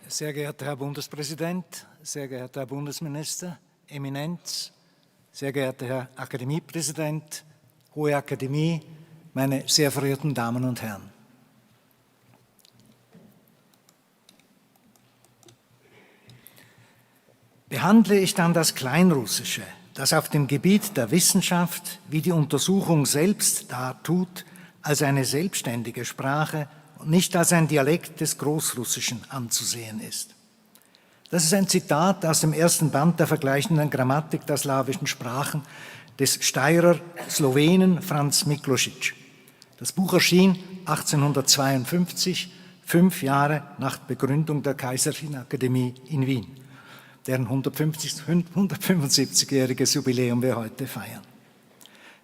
Sehr geehrter Herr Bundespräsident, sehr geehrter Herr Bundesminister, Eminenz, sehr geehrter Herr Akademiepräsident, Hohe Akademie, meine sehr verehrten Damen und Herren. Behandle ich dann das Kleinrussische, das auf dem Gebiet der Wissenschaft, wie die Untersuchung selbst dartut, als eine selbstständige Sprache und nicht als ein Dialekt des Großrussischen anzusehen ist. Das ist ein Zitat aus dem ersten Band der vergleichenden Grammatik der slawischen Sprachen des Steirer Slowenen Franz Miklošič. Das Buch erschien 1852, 5 Jahre nach Begründung der Kaiserlichen Akademie in Wien, deren 175-jähriges Jubiläum wir heute feiern.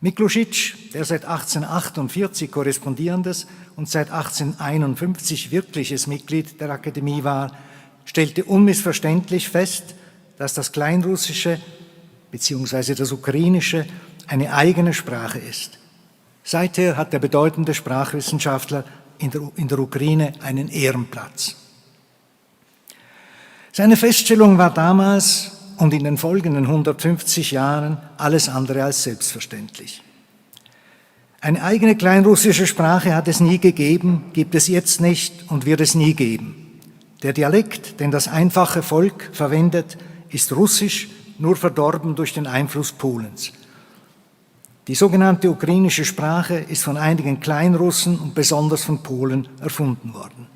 Miklošič, der seit 1848 korrespondierendes und seit 1851 wirkliches Mitglied der Akademie war, stellte unmissverständlich fest, dass das Kleinrussische bzw. das Ukrainische eine eigene Sprache ist. Seither hat der bedeutende Sprachwissenschaftler in der Ukraine einen Ehrenplatz. Seine Feststellung war damals und in den folgenden 150 Jahren alles andere als selbstverständlich. Eine eigene kleinrussische Sprache hat es nie gegeben, gibt es jetzt nicht und wird es nie geben. Der Dialekt, den das einfache Volk verwendet, ist Russisch, nur verdorben durch den Einfluss Polens. Die sogenannte ukrainische Sprache ist von einigen Kleinrussen und besonders von Polen erfunden worden.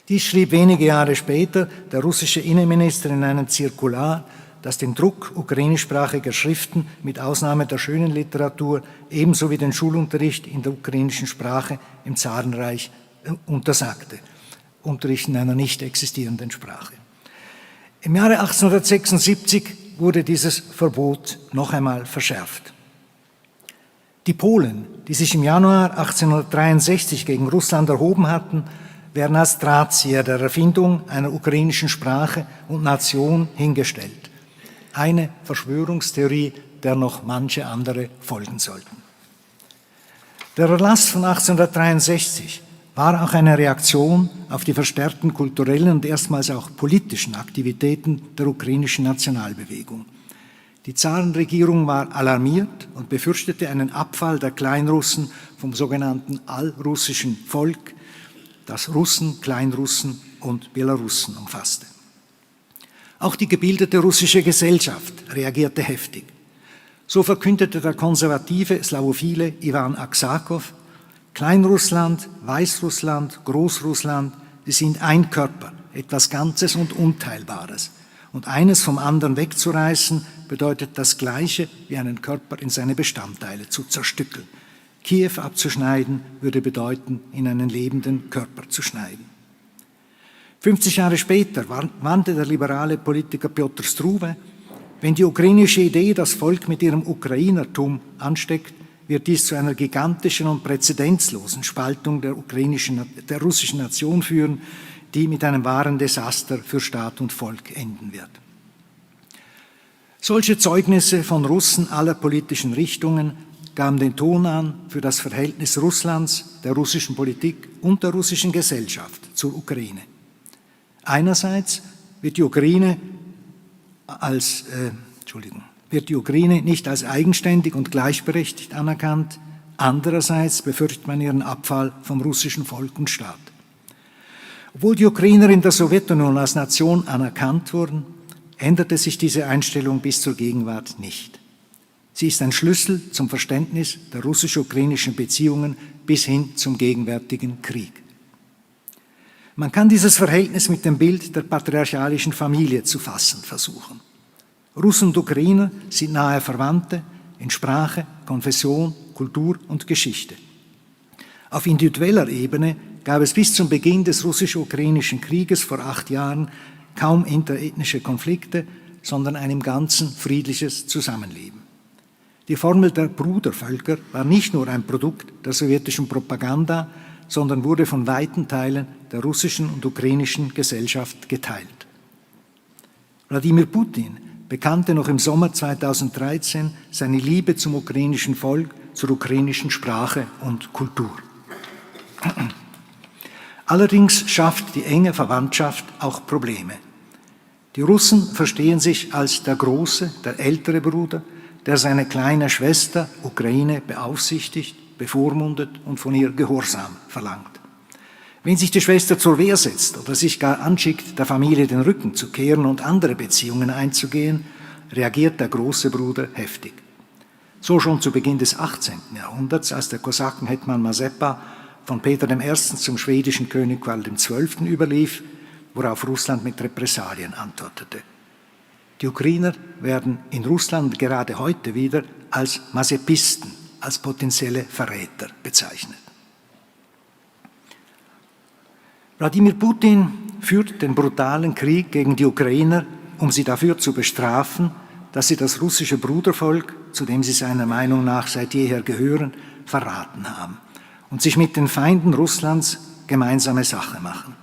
Dies schrieb wenige Jahre später der russische Innenminister in einem Zirkular, das den Druck ukrainischsprachiger Schriften mit Ausnahme der schönen Literatur ebenso wie den Schulunterricht in der ukrainischen Sprache im Zarenreich untersagte. Unterricht in einer nicht existierenden Sprache. Im Jahre 1876 wurde dieses Verbot noch einmal verschärft. Die Polen, die sich im Januar 1863 gegen Russland erhoben hatten, werden als Drahtzieher der Erfindung einer ukrainischen Sprache und Nation hingestellt. Eine Verschwörungstheorie, der noch manche andere folgen sollten. Der Erlass von 1863 war auch eine Reaktion auf die verstärkten kulturellen und erstmals auch politischen Aktivitäten der ukrainischen Nationalbewegung. Die Zarenregierung war alarmiert und befürchtete einen Abfall der Kleinrussen vom sogenannten allrussischen Volk, das Russen, Kleinrussen und Belarussen umfasste. Auch die gebildete russische Gesellschaft reagierte heftig. So verkündete der konservative Slawophile Iwan Aksakow: Kleinrussland, Weißrussland, Großrussland, sie sind ein Körper, etwas Ganzes und Unteilbares. Und eines vom anderen wegzureißen, bedeutet das Gleiche, wie einen Körper in seine Bestandteile zu zerstückeln. Kiew abzuschneiden, würde bedeuten, in einen lebenden Körper zu schneiden. 50 Jahre später warnte der liberale Politiker Piotr Struve: Wenn die ukrainische Idee das Volk mit ihrem Ukrainertum ansteckt, wird dies zu einer gigantischen und präzedenzlosen Spaltung der russischen Nation führen, die mit einem wahren Desaster für Staat und Volk enden wird. Solche Zeugnisse von Russen aller politischen Richtungen gaben den Ton an für das Verhältnis Russlands, der russischen Politik und der russischen Gesellschaft zur Ukraine. Einerseits wird die Ukraine nicht als eigenständig und gleichberechtigt anerkannt, andererseits befürchtet man ihren Abfall vom russischen Volk und Staat. Obwohl die Ukrainer in der Sowjetunion als Nation anerkannt wurden, änderte sich diese Einstellung bis zur Gegenwart nicht. Sie ist ein Schlüssel zum Verständnis der russisch-ukrainischen Beziehungen bis hin zum gegenwärtigen Krieg. Man kann dieses Verhältnis mit dem Bild der patriarchalischen Familie zu fassen versuchen. Russen und Ukrainer sind nahe Verwandte in Sprache, Konfession, Kultur und Geschichte. Auf individueller Ebene gab es bis zum Beginn des russisch-ukrainischen Krieges vor 8 Jahren kaum interethnische Konflikte, sondern ein im Ganzen friedliches Zusammenleben. Die Formel der Brudervölker war nicht nur ein Produkt der sowjetischen Propaganda, sondern wurde von weiten Teilen der russischen und ukrainischen Gesellschaft geteilt. Wladimir Putin bekannte noch im Sommer 2013 seine Liebe zum ukrainischen Volk, zur ukrainischen Sprache und Kultur. Allerdings schafft die enge Verwandtschaft auch Probleme. Die Russen verstehen sich als der große, der ältere Bruder, der seine kleine Schwester Ukraine beaufsichtigt, bevormundet und von ihr Gehorsam verlangt. Wenn sich die Schwester zur Wehr setzt oder sich gar anschickt, der Familie den Rücken zu kehren und andere Beziehungen einzugehen, reagiert der große Bruder heftig. So schon zu Beginn des 18. Jahrhunderts, als der Kosakenhetman Mazepa von Peter I. zum schwedischen König Karl XII. Überlief, worauf Russland mit Repressalien antwortete. Die Ukrainer werden in Russland gerade heute wieder als Mazepisten, als potenzielle Verräter bezeichnet. Wladimir Putin führt den brutalen Krieg gegen die Ukrainer, um sie dafür zu bestrafen, dass sie das russische Brudervolk, zu dem sie seiner Meinung nach seit jeher gehören, verraten haben und sich mit den Feinden Russlands gemeinsame Sache machen.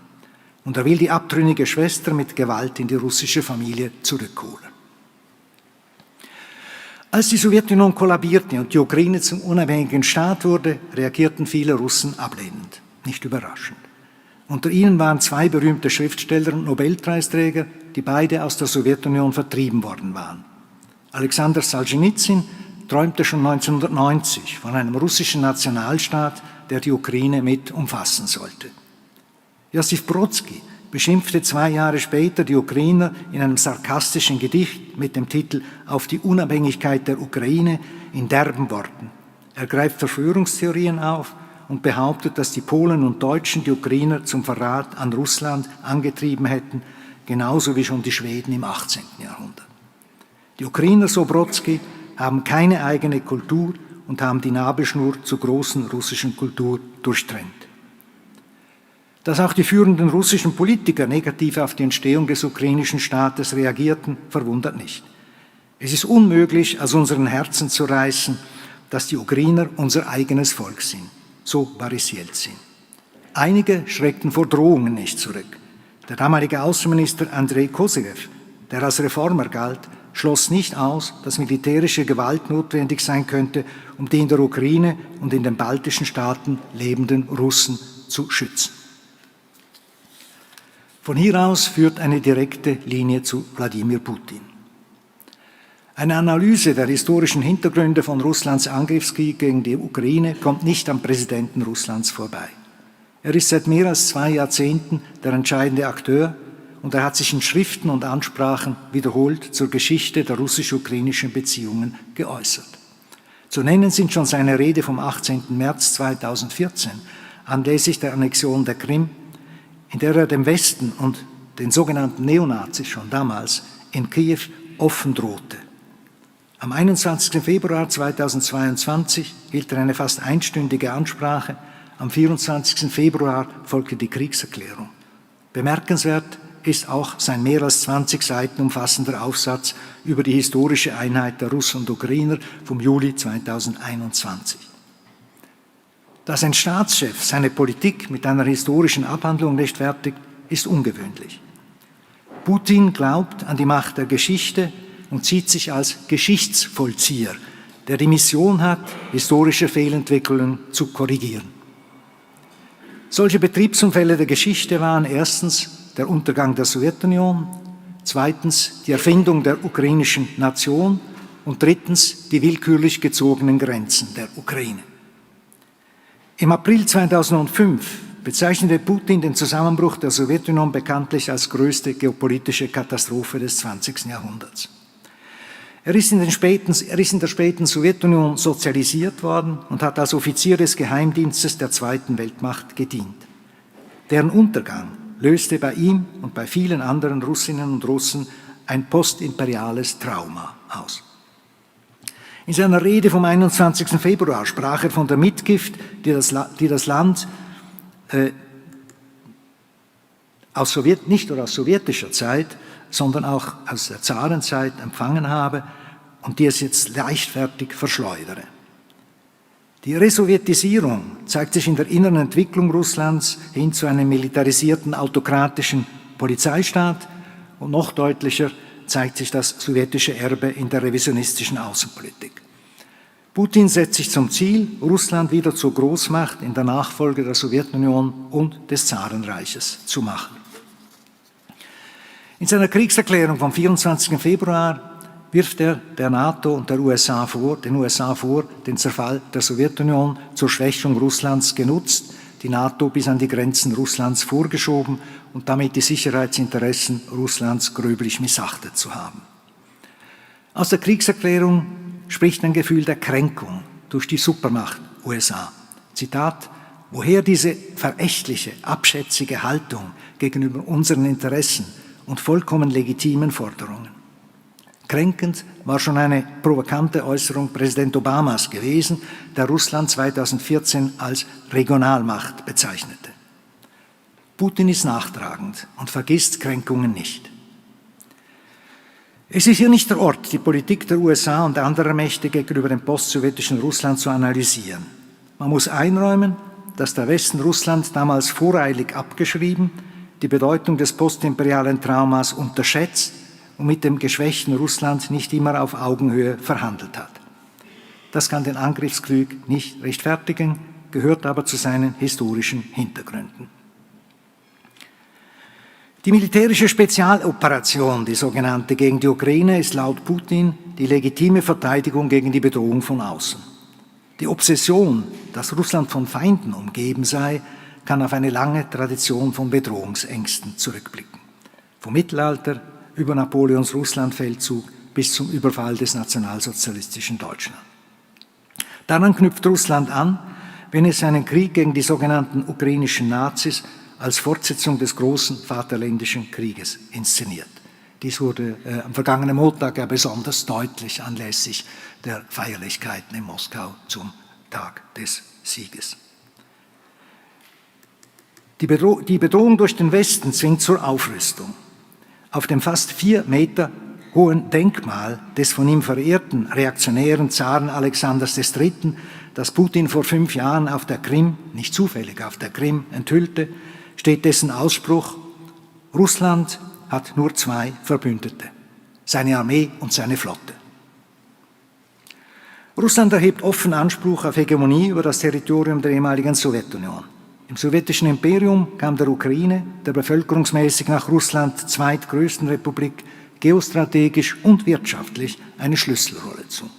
Und er will die abtrünnige Schwester mit Gewalt in die russische Familie zurückholen. Als die Sowjetunion kollabierte und die Ukraine zum unabhängigen Staat wurde, reagierten viele Russen ablehnend, nicht überraschend. Unter ihnen waren zwei berühmte Schriftsteller und Nobelpreisträger, die beide aus der Sowjetunion vertrieben worden waren. Alexander Solschenizyn träumte schon 1990 von einem russischen Nationalstaat, der die Ukraine mit umfassen sollte. Josif Brodsky beschimpfte 2 Jahre später die Ukrainer in einem sarkastischen Gedicht mit dem Titel »Auf die Unabhängigkeit der Ukraine« in derben Worten. Er greift Verschwörungstheorien auf und behauptet, dass die Polen und Deutschen die Ukrainer zum Verrat an Russland angetrieben hätten, genauso wie schon die Schweden im 18. Jahrhundert. Die Ukrainer, so Brodsky, haben keine eigene Kultur und haben die Nabelschnur zur großen russischen Kultur durchtrennt. Dass auch die führenden russischen Politiker negativ auf die Entstehung des ukrainischen Staates reagierten, verwundert nicht. Es ist unmöglich, aus unseren Herzen zu reißen, dass die Ukrainer unser eigenes Volk sind. So Boris Jelzin. Einige schreckten vor Drohungen nicht zurück. Der damalige Außenminister Andrei Kozyrew, der als Reformer galt, schloss nicht aus, dass militärische Gewalt notwendig sein könnte, um die in der Ukraine und in den baltischen Staaten lebenden Russen zu schützen. Von hier aus führt eine direkte Linie zu Wladimir Putin. Eine Analyse der historischen Hintergründe von Russlands Angriffskrieg gegen die Ukraine kommt nicht am Präsidenten Russlands vorbei. Er ist seit mehr als 2 Jahrzehnten der entscheidende Akteur und er hat sich in Schriften und Ansprachen wiederholt zur Geschichte der russisch-ukrainischen Beziehungen geäußert. Zu nennen sind schon seine Rede vom 18. März 2014 anlässlich der Annexion der Krim, in der er dem Westen und den sogenannten Neonazis schon damals in Kiew offen drohte. Am 21. Februar 2022 hielt er eine fast einstündige Ansprache. Am 24. Februar folgte die Kriegserklärung. Bemerkenswert ist auch sein mehr als 20 Seiten umfassender Aufsatz über die historische Einheit der Russen und Ukrainer vom Juli 2021. Dass ein Staatschef seine Politik mit einer historischen Abhandlung rechtfertigt, ist ungewöhnlich. Putin glaubt an die Macht der Geschichte und sieht sich als Geschichtsvollzieher, der die Mission hat, historische Fehlentwicklungen zu korrigieren. Solche Betriebsunfälle der Geschichte waren erstens der Untergang der Sowjetunion, zweitens die Erfindung der ukrainischen Nation und drittens die willkürlich gezogenen Grenzen der Ukraine. Im April 2005 bezeichnete Putin den Zusammenbruch der Sowjetunion bekanntlich als größte geopolitische Katastrophe des 20. Jahrhunderts. Er ist in der späten Sowjetunion sozialisiert worden und hat als Offizier des Geheimdienstes der Zweiten Weltmacht gedient. Deren Untergang löste bei ihm und bei vielen anderen Russinnen und Russen ein postimperiales Trauma aus. In seiner Rede vom 21. Februar sprach er von der Mitgift, die das Land nicht nur aus sowjetischer Zeit, sondern auch aus der Zarenzeit empfangen habe und die es jetzt leichtfertig verschleudere. Die Resowjetisierung zeigt sich in der inneren Entwicklung Russlands hin zu einem militarisierten, autokratischen Polizeistaat und noch deutlicher zeigt sich das sowjetische Erbe in der revisionistischen Außenpolitik. Putin setzt sich zum Ziel, Russland wieder zur Großmacht in der Nachfolge der Sowjetunion und des Zarenreiches zu machen. In seiner Kriegserklärung vom 24. Februar wirft er der NATO und den USA vor, den Zerfall der Sowjetunion zur Schwächung Russlands genutzt, die NATO bis an die Grenzen Russlands vorgeschoben und damit die Sicherheitsinteressen Russlands gröblich missachtet zu haben. Aus der Kriegserklärung spricht ein Gefühl der Kränkung durch die Supermacht USA. Zitat: Woher diese verächtliche, abschätzige Haltung gegenüber unseren Interessen und vollkommen legitimen Forderungen? Kränkend war schon eine provokante Äußerung Präsident Obamas gewesen, der Russland 2014 als Regionalmacht bezeichnete. Putin ist nachtragend und vergisst Kränkungen nicht. Es ist hier nicht der Ort, die Politik der USA und anderer Mächte gegenüber dem postsowjetischen Russland zu analysieren. Man muss einräumen, dass der Westen Russland damals voreilig abgeschrieben, die Bedeutung des postimperialen Traumas unterschätzt und mit dem geschwächten Russland nicht immer auf Augenhöhe verhandelt hat. Das kann den Angriffskrieg nicht rechtfertigen, gehört aber zu seinen historischen Hintergründen. Die militärische Spezialoperation, die sogenannte, gegen die Ukraine, ist laut Putin die legitime Verteidigung gegen die Bedrohung von außen. Die Obsession, dass Russland von Feinden umgeben sei, kann auf eine lange Tradition von Bedrohungsängsten zurückblicken. Vom Mittelalter über Napoleons Russlandfeldzug bis zum Überfall des nationalsozialistischen Deutschland. Daran knüpft Russland an, wenn es seinen Krieg gegen die sogenannten ukrainischen Nazis als Fortsetzung des großen Vaterländischen Krieges inszeniert. Dies wurde am vergangenen Montag ja besonders deutlich anlässlich der Feierlichkeiten in Moskau zum Tag des Sieges. Die Bedrohung durch den Westen zwingt zur Aufrüstung. Auf dem fast 4 Meter hohen Denkmal des von ihm verehrten reaktionären Zaren Alexanders III., das Putin vor 5 Jahren auf der Krim, nicht zufällig auf der Krim, enthüllte, steht dessen Ausspruch: Russland hat nur 2 Verbündete, seine Armee und seine Flotte. Russland erhebt offen Anspruch auf Hegemonie über das Territorium der ehemaligen Sowjetunion. Im sowjetischen Imperium kam der Ukraine, der bevölkerungsmäßig nach Russland zweitgrößten Republik, geostrategisch und wirtschaftlich eine Schlüsselrolle zu.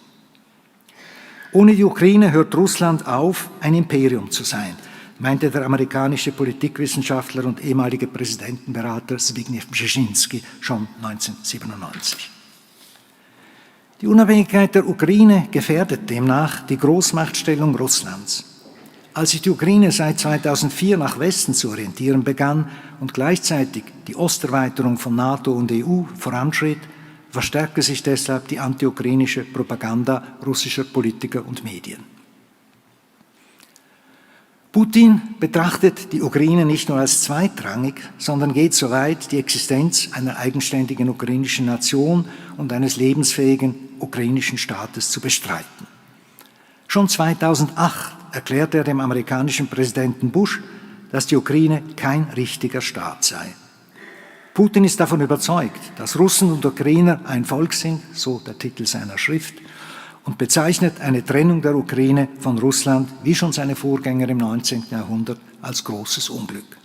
Ohne die Ukraine hört Russland auf, ein Imperium zu sein, meinte der amerikanische Politikwissenschaftler und ehemalige Präsidentenberater Zbigniew Brzezinski schon 1997. Die Unabhängigkeit der Ukraine gefährdet demnach die Großmachtstellung Russlands. Als sich die Ukraine seit 2004 nach Westen zu orientieren begann und gleichzeitig die Osterweiterung von NATO und EU voranschritt, verstärkte sich deshalb die anti-ukrainische Propaganda russischer Politiker und Medien. Putin betrachtet die Ukraine nicht nur als zweitrangig, sondern geht so weit, die Existenz einer eigenständigen ukrainischen Nation und eines lebensfähigen ukrainischen Staates zu bestreiten. Schon 2008 erklärte er dem amerikanischen Präsidenten Bush, dass die Ukraine kein richtiger Staat sei. Putin ist davon überzeugt, dass Russen und Ukrainer ein Volk sind, so der Titel seiner Schrift, und bezeichnet eine Trennung der Ukraine von Russland, wie schon seine Vorgänger im 19. Jahrhundert, als großes Unglück.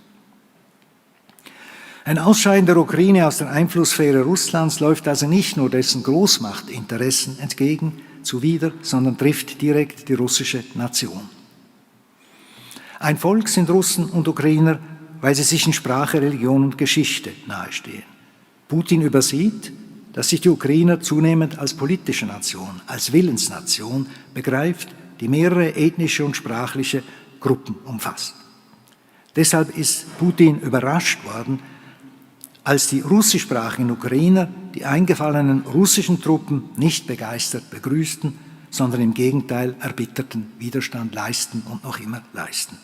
Ein Ausscheiden der Ukraine aus der Einflusssphäre Russlands läuft also nicht nur dessen Großmachtinteressen entgegen, zuwider, sondern trifft direkt die russische Nation. Ein Volk sind Russen und Ukrainer, weil sie sich in Sprache, Religion und Geschichte nahestehen. Putin übersieht, dass sich die Ukrainer zunehmend als politische Nation, als Willensnation begreift, die mehrere ethnische und sprachliche Gruppen umfasst. Deshalb ist Putin überrascht worden, als die russischsprachigen Ukrainer die eingefallenen russischen Truppen nicht begeistert begrüßten, sondern im Gegenteil erbitterten Widerstand leisten und noch immer leisten.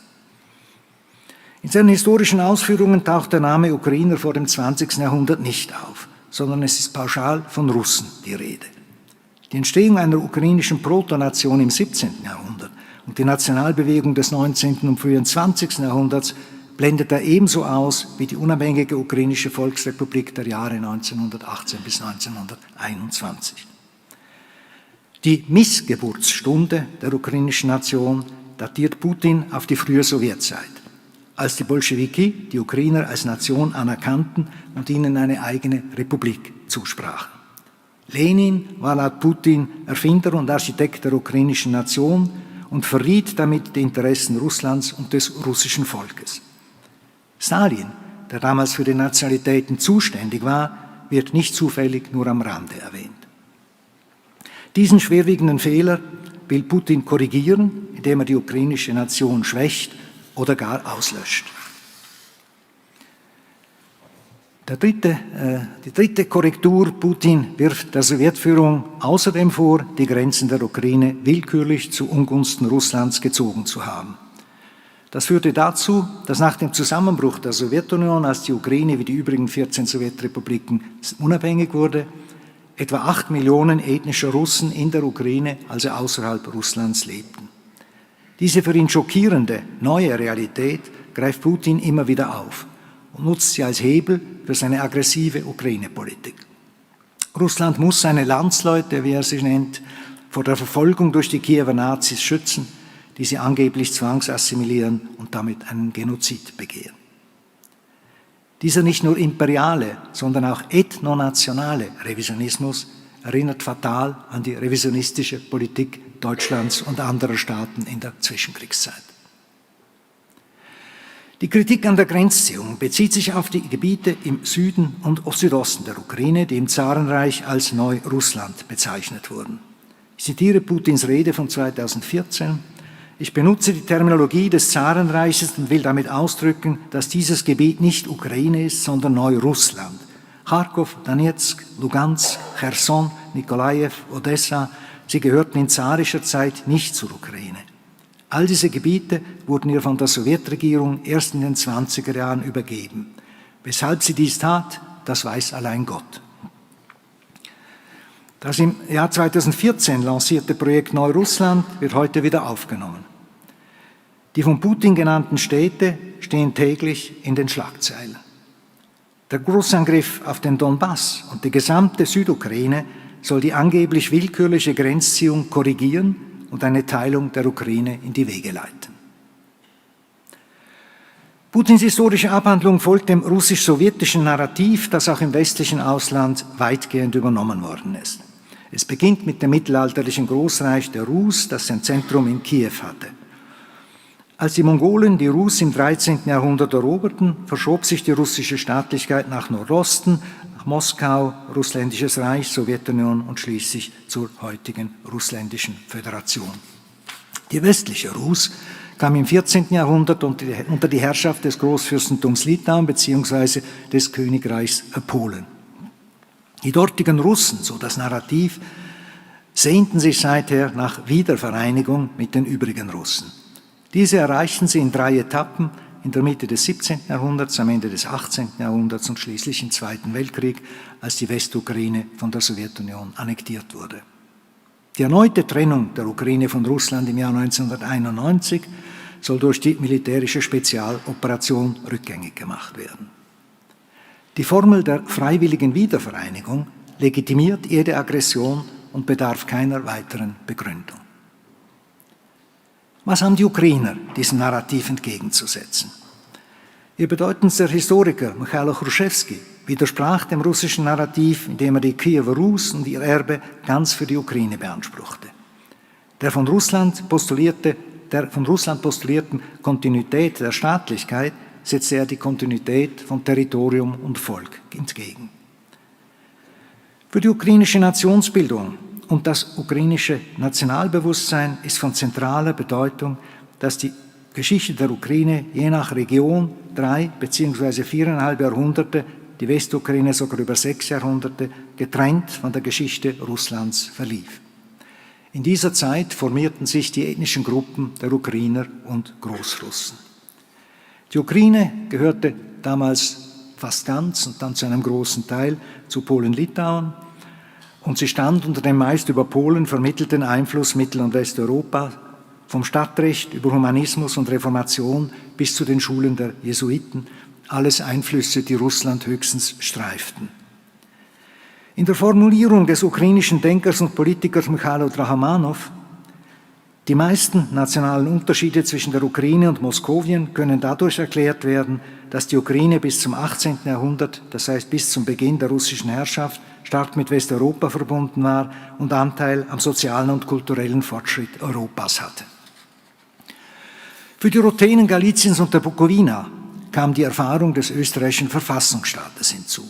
In seinen historischen Ausführungen taucht der Name Ukrainer vor dem 20. Jahrhundert nicht auf, sondern es ist pauschal von Russen die Rede. Die Entstehung einer ukrainischen Protonation im 17. Jahrhundert und die Nationalbewegung des 19. und frühen 20. Jahrhunderts blendet er ebenso aus wie die unabhängige ukrainische Volksrepublik der Jahre 1918 bis 1921. Die Missgeburtsstunde der ukrainischen Nation datiert Putin auf die frühe Sowjetzeit, als die Bolschewiki die Ukrainer als Nation anerkannten und ihnen eine eigene Republik zusprachen. Lenin war laut Putin Erfinder und Architekt der ukrainischen Nation und verriet damit die Interessen Russlands und des russischen Volkes. Stalin, der damals für die Nationalitäten zuständig war, wird nicht zufällig nur am Rande erwähnt. Diesen schwerwiegenden Fehler will Putin korrigieren, indem er die ukrainische Nation schwächt oder gar auslöscht. Die dritte Korrektur: Putin wirft der Sowjetführung außerdem vor, die Grenzen der Ukraine willkürlich zu Ungunsten Russlands gezogen zu haben. Das führte dazu, dass nach dem Zusammenbruch der Sowjetunion, als die Ukraine wie die übrigen 14 Sowjetrepubliken unabhängig wurde, etwa 8 Millionen ethnische Russen in der Ukraine, also außerhalb Russlands, lebten. Diese für ihn schockierende neue Realität greift Putin immer wieder auf und nutzt sie als Hebel für seine aggressive Ukraine-Politik. Russland muss seine Landsleute, wie er sie nennt, vor der Verfolgung durch die Kiewer Nazis schützen, die sie angeblich zwangsassimilieren und damit einen Genozid begehen. Dieser nicht nur imperiale, sondern auch ethnonationale Revisionismus erinnert fatal an die revisionistische Politik Deutschlands und anderer Staaten in der Zwischenkriegszeit. Die Kritik an der Grenzziehung bezieht sich auf die Gebiete im Süden und Südosten der Ukraine, die im Zarenreich als Neurussland bezeichnet wurden. Ich zitiere Putins Rede von 2014. Ich benutze die Terminologie des Zarenreiches und will damit ausdrücken, dass dieses Gebiet nicht Ukraine ist, sondern Neurussland. Charkow, Donetsk, Lugansk, Cherson, Nikolajew, Odessa, sie gehörten in zarischer Zeit nicht zur Ukraine. All diese Gebiete wurden ihr von der Sowjetregierung erst in den 20er Jahren übergeben. Weshalb sie dies tat, das weiß allein Gott. Das im Jahr 2014 lancierte Projekt Neurussland wird heute wieder aufgenommen. Die von Putin genannten Städte stehen täglich in den Schlagzeilen. Der Großangriff auf den Donbass und die gesamte Südukraine soll die angeblich willkürliche Grenzziehung korrigieren und eine Teilung der Ukraine in die Wege leiten. Putins historische Abhandlung folgt dem russisch-sowjetischen Narrativ, das auch im westlichen Ausland weitgehend übernommen worden ist. Es beginnt mit dem mittelalterlichen Großreich der Rus, das sein Zentrum in Kiew hatte. Als die Mongolen die Rus im 13. Jahrhundert eroberten, verschob sich die russische Staatlichkeit nach Nordosten, nach Moskau, Russländisches Reich, Sowjetunion und schließlich zur heutigen Russländischen Föderation. Die westliche Rus kam im 14. Jahrhundert unter die Herrschaft des Großfürstentums Litauen bzw. des Königreichs Polen. Die dortigen Russen, so das Narrativ, sehnten sich seither nach Wiedervereinigung mit den übrigen Russen. Diese erreichten sie in 3 Etappen in der Mitte des 17. Jahrhunderts, am Ende des 18. Jahrhunderts und schließlich im Zweiten Weltkrieg, als die Westukraine von der Sowjetunion annektiert wurde. Die erneute Trennung der Ukraine von Russland im Jahr 1991 soll durch die militärische Spezialoperation rückgängig gemacht werden. Die Formel der freiwilligen Wiedervereinigung legitimiert jede Aggression und bedarf keiner weiteren Begründung. Was haben die Ukrainer diesem Narrativ entgegenzusetzen? Ihr bedeutendster Historiker Michailo Hruschewski widersprach dem russischen Narrativ, indem er die Kiewer Rus und ihr Erbe ganz für die Ukraine beanspruchte. Der von Russland postulierten Kontinuität der Staatlichkeit setzte er die Kontinuität von Territorium und Volk entgegen. Für die ukrainische Nationsbildung und das ukrainische Nationalbewusstsein ist von zentraler Bedeutung, dass die Geschichte der Ukraine je nach Region 3 bzw. 4,5 Jahrhunderte, die Westukraine sogar über 6 Jahrhunderte, getrennt von der Geschichte Russlands verlief. In dieser Zeit formierten sich die ethnischen Gruppen der Ukrainer und Großrussen. Die Ukraine gehörte damals fast ganz und dann zu einem großen Teil zu Polen-Litauen und sie stand unter dem meist über Polen vermittelten Einfluss Mittel- und Westeuropa, vom Stadtrecht über Humanismus und Reformation bis zu den Schulen der Jesuiten, alles Einflüsse, die Russland höchstens streiften. In der Formulierung des ukrainischen Denkers und Politikers Michailo Drahomanow: Die meisten nationalen Unterschiede zwischen der Ukraine und Moskowien können dadurch erklärt werden, dass die Ukraine bis zum 18. Jahrhundert, das heißt bis zum Beginn der russischen Herrschaft, stark mit Westeuropa verbunden war und Anteil am sozialen und kulturellen Fortschritt Europas hatte. Für die Ruthenen Galiciens und der Bukowina kam die Erfahrung des österreichischen Verfassungsstaates hinzu.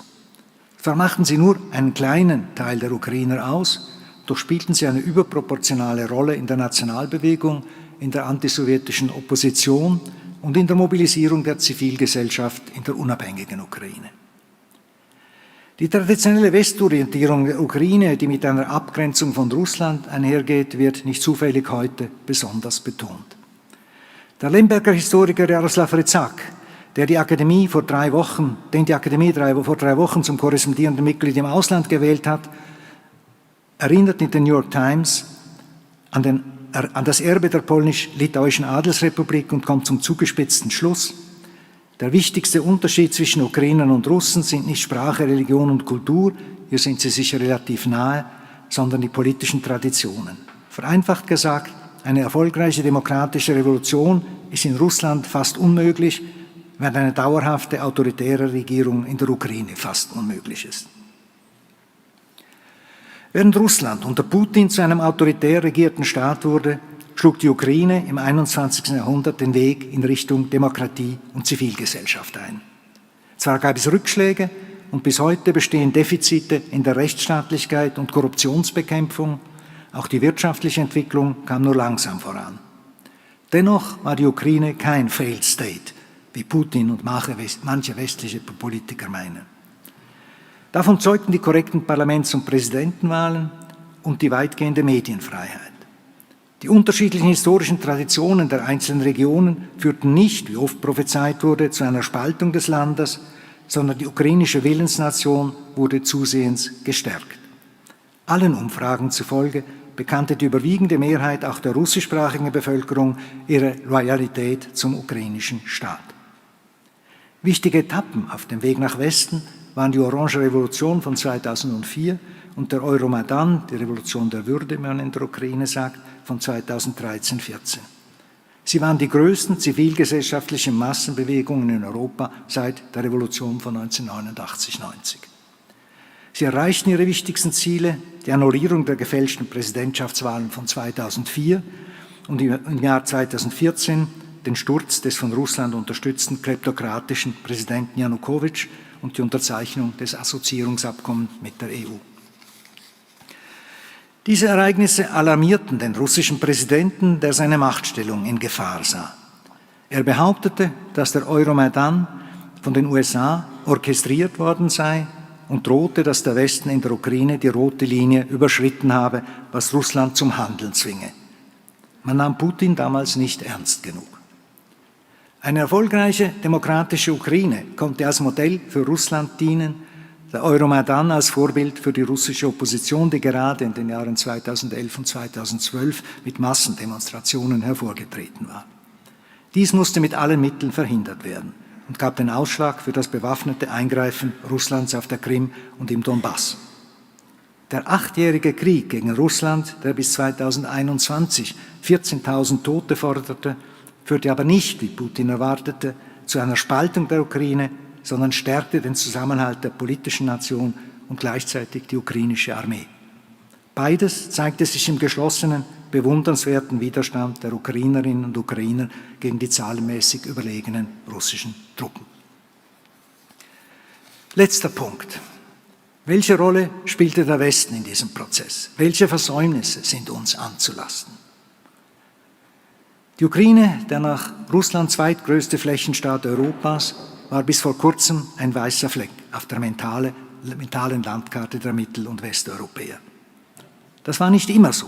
Zwar machten sie nur einen kleinen Teil der Ukrainer aus, doch spielten sie eine überproportionale Rolle in der Nationalbewegung, in der antisowjetischen Opposition und in der Mobilisierung der Zivilgesellschaft in der unabhängigen Ukraine. Die traditionelle Westorientierung der Ukraine, die mit einer Abgrenzung von Russland einhergeht, wird nicht zufällig heute besonders betont. Der Lemberger Historiker Jaroslav Rezak, den die Akademie vor 3 Wochen zum korrespondierenden Mitglied im Ausland gewählt hat, erinnert in der New York Times an das Erbe der polnisch-litauischen Adelsrepublik und kommt zum zugespitzten Schluss: Der wichtigste Unterschied zwischen Ukrainern und Russen sind nicht Sprache, Religion und Kultur, hier sind sie sicher relativ nahe, sondern die politischen Traditionen. Vereinfacht gesagt, eine erfolgreiche demokratische Revolution ist in Russland fast unmöglich, während eine dauerhafte autoritäre Regierung in der Ukraine fast unmöglich ist. Während Russland unter Putin zu einem autoritär regierten Staat wurde, schlug die Ukraine im 21. Jahrhundert den Weg in Richtung Demokratie und Zivilgesellschaft ein. Zwar gab es Rückschläge und bis heute bestehen Defizite in der Rechtsstaatlichkeit und Korruptionsbekämpfung, auch die wirtschaftliche Entwicklung kam nur langsam voran. Dennoch war die Ukraine kein Failed State, wie Putin und manche westliche Politiker meinen. Davon zeugten die korrekten Parlaments- und Präsidentenwahlen und die weitgehende Medienfreiheit. Die unterschiedlichen historischen Traditionen der einzelnen Regionen führten nicht, wie oft prophezeit wurde, zu einer Spaltung des Landes, sondern die ukrainische Willensnation wurde zusehends gestärkt. Allen Umfragen zufolge bekannte die überwiegende Mehrheit auch der russischsprachigen Bevölkerung ihre Loyalität zum ukrainischen Staat. Wichtige Etappen auf dem Weg nach Westen waren die Orange Revolution von 2004 und der Euromaidan, die Revolution der Würde, wie man in der Ukraine sagt, von 2013-14. Sie waren die größten zivilgesellschaftlichen Massenbewegungen in Europa seit der Revolution von 1989-90. Sie erreichten ihre wichtigsten Ziele, die Annullierung der gefälschten Präsidentschaftswahlen von 2004 und im Jahr 2014 den Sturz des von Russland unterstützten kleptokratischen Präsidenten Janukowitsch und die Unterzeichnung des Assoziierungsabkommens mit der EU. Diese Ereignisse alarmierten den russischen Präsidenten, der seine Machtstellung in Gefahr sah. Er behauptete, dass der Euromaidan von den USA orchestriert worden sei und drohte, dass der Westen in der Ukraine die rote Linie überschritten habe, was Russland zum Handeln zwinge. Man nahm Putin damals nicht ernst genug. Eine erfolgreiche demokratische Ukraine konnte als Modell für Russland dienen, der Euromaidan als Vorbild für die russische Opposition, die gerade in den Jahren 2011 und 2012 mit Massendemonstrationen hervorgetreten war. Dies musste mit allen Mitteln verhindert werden und gab den Ausschlag für das bewaffnete Eingreifen Russlands auf der Krim und im Donbass. Der 8-jährige Krieg gegen Russland, der bis 2021 14.000 Tote forderte, führte aber nicht, wie Putin erwartete, zu einer Spaltung der Ukraine, sondern stärkte den Zusammenhalt der politischen Nation und gleichzeitig die ukrainische Armee. Beides zeigte sich im geschlossenen, bewundernswerten Widerstand der Ukrainerinnen und Ukrainer gegen die zahlenmäßig überlegenen russischen Truppen. Letzter Punkt. Welche Rolle spielte der Westen in diesem Prozess? Welche Versäumnisse sind uns anzulasten? Die Ukraine, der nach Russland zweitgrößte Flächenstaat Europas, war bis vor kurzem ein weißer Fleck auf der mentalen Landkarte der Mittel- und Westeuropäer. Das war nicht immer so.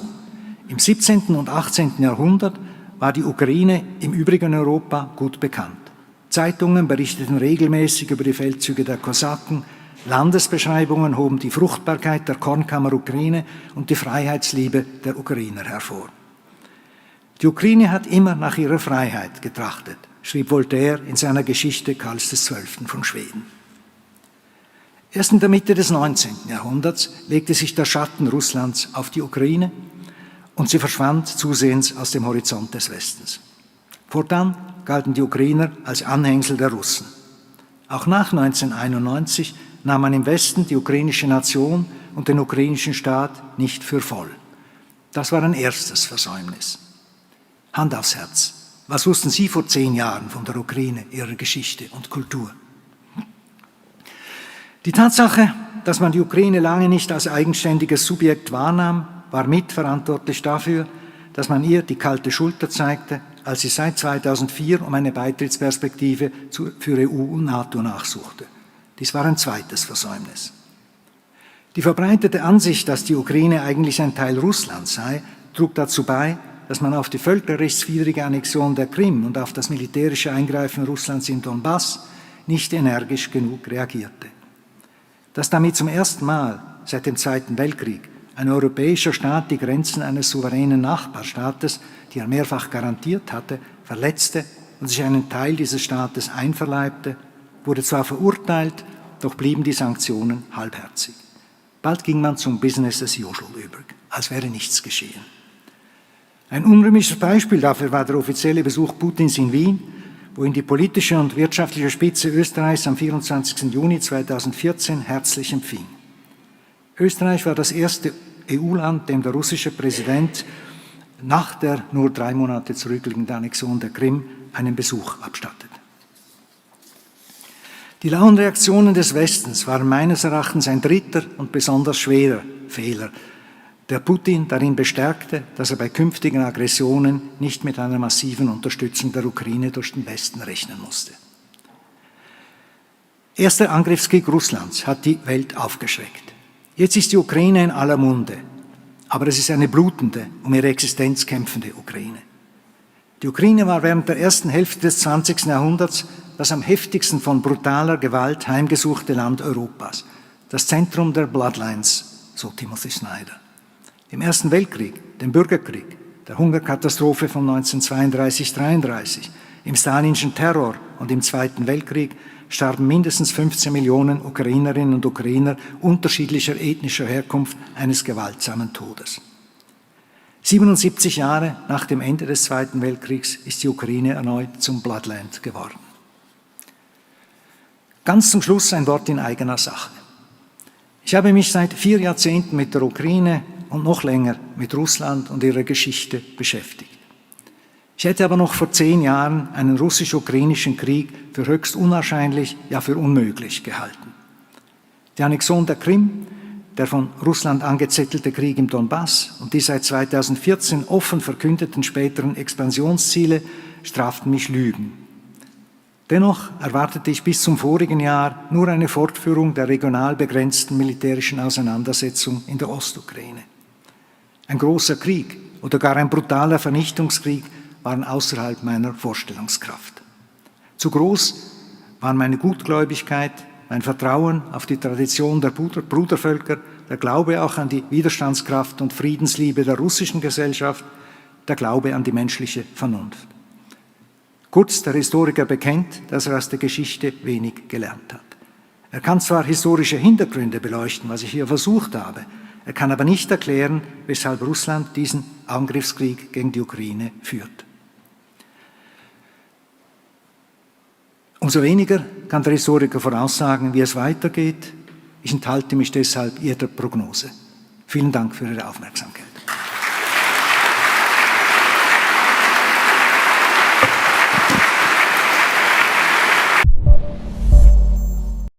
Im 17. und 18. Jahrhundert war die Ukraine im übrigen Europa gut bekannt. Zeitungen berichteten regelmäßig über die Feldzüge der Kosaken, Landesbeschreibungen hoben die Fruchtbarkeit der Kornkammer Ukraine und die Freiheitsliebe der Ukrainer hervor. Die Ukraine hat immer nach ihrer Freiheit getrachtet, schrieb Voltaire in seiner Geschichte Karls XII. Von Schweden. Erst in der Mitte des 19. Jahrhunderts legte sich der Schatten Russlands auf die Ukraine und sie verschwand zusehends aus dem Horizont des Westens. Fortan galten die Ukrainer als Anhängsel der Russen. Auch nach 1991 nahm man im Westen die ukrainische Nation und den ukrainischen Staat nicht für voll. Das war ein erstes Versäumnis. Hand aufs Herz. Was wussten Sie vor 10 Jahren von der Ukraine, ihrer Geschichte und Kultur? Die Tatsache, dass man die Ukraine lange nicht als eigenständiges Subjekt wahrnahm, war mitverantwortlich dafür, dass man ihr die kalte Schulter zeigte, als sie seit 2004 um eine Beitrittsperspektive für EU und NATO nachsuchte. Dies war ein zweites Versäumnis. Die verbreitete Ansicht, dass die Ukraine eigentlich ein Teil Russlands sei, trug dazu bei, dass man auf die völkerrechtswidrige Annexion der Krim und auf das militärische Eingreifen Russlands in Donbass nicht energisch genug reagierte. Dass damit zum ersten Mal seit dem Zweiten Weltkrieg ein europäischer Staat die Grenzen eines souveränen Nachbarstaates, die er mehrfach garantiert hatte, verletzte und sich einen Teil dieses Staates einverleibte, wurde zwar verurteilt, doch blieben die Sanktionen halbherzig. Bald ging man zum Business as usual über, als wäre nichts geschehen. Ein unrühmliches Beispiel dafür war der offizielle Besuch Putins in Wien, wo ihn die politische und wirtschaftliche Spitze Österreichs am 24. Juni 2014 herzlich empfing. Österreich war das erste EU-Land, dem der russische Präsident nach der nur 3 Monate zurückliegenden Annexion der Krim einen Besuch abstattet. Die lauen Reaktionen des Westens waren meines Erachtens ein dritter und besonders schwerer Fehler, der Putin darin bestärkte, dass er bei künftigen Aggressionen nicht mit einer massiven Unterstützung der Ukraine durch den Westen rechnen musste. Erster Angriffskrieg Russlands hat die Welt aufgeschreckt. Jetzt ist die Ukraine in aller Munde, aber es ist eine blutende, um ihre Existenz kämpfende Ukraine. Die Ukraine war während der ersten Hälfte des 20. Jahrhunderts das am heftigsten von brutaler Gewalt heimgesuchte Land Europas, das Zentrum der Bloodlines, so Timothy Snyder. Im Ersten Weltkrieg, dem Bürgerkrieg, der Hungerkatastrophe von 1932–33, im stalinschen Terror und im Zweiten Weltkrieg starben mindestens 15 Millionen Ukrainerinnen und Ukrainer unterschiedlicher ethnischer Herkunft eines gewaltsamen Todes. 77 Jahre nach dem Ende des Zweiten Weltkriegs ist die Ukraine erneut zum Bloodland geworden. Ganz zum Schluss ein Wort in eigener Sache. Ich habe mich seit 4 Jahrzehnten mit der Ukraine und noch länger mit Russland und ihrer Geschichte beschäftigt. Ich hätte aber noch vor 10 Jahren einen russisch-ukrainischen Krieg für höchst unwahrscheinlich, ja für unmöglich gehalten. Die Annexion der Krim, der von Russland angezettelte Krieg im Donbass und die seit 2014 offen verkündeten späteren Expansionsziele straften mich Lügen. Dennoch erwartete ich bis zum vorigen Jahr nur eine Fortführung der regional begrenzten militärischen Auseinandersetzung in der Ostukraine. Ein großer Krieg oder gar ein brutaler Vernichtungskrieg waren außerhalb meiner Vorstellungskraft. Zu groß waren meine Gutgläubigkeit, mein Vertrauen auf die Tradition der Brudervölker, der Glaube auch an die Widerstandskraft und Friedensliebe der russischen Gesellschaft, der Glaube an die menschliche Vernunft. Kurz, der Historiker bekennt, dass er aus der Geschichte wenig gelernt hat. Er kann zwar historische Hintergründe beleuchten, was ich hier versucht habe, er kann aber nicht erklären, weshalb Russland diesen Angriffskrieg gegen die Ukraine führt. Umso weniger kann der Historiker voraussagen, wie es weitergeht. Ich enthalte mich deshalb jeder Prognose. Vielen Dank für Ihre Aufmerksamkeit.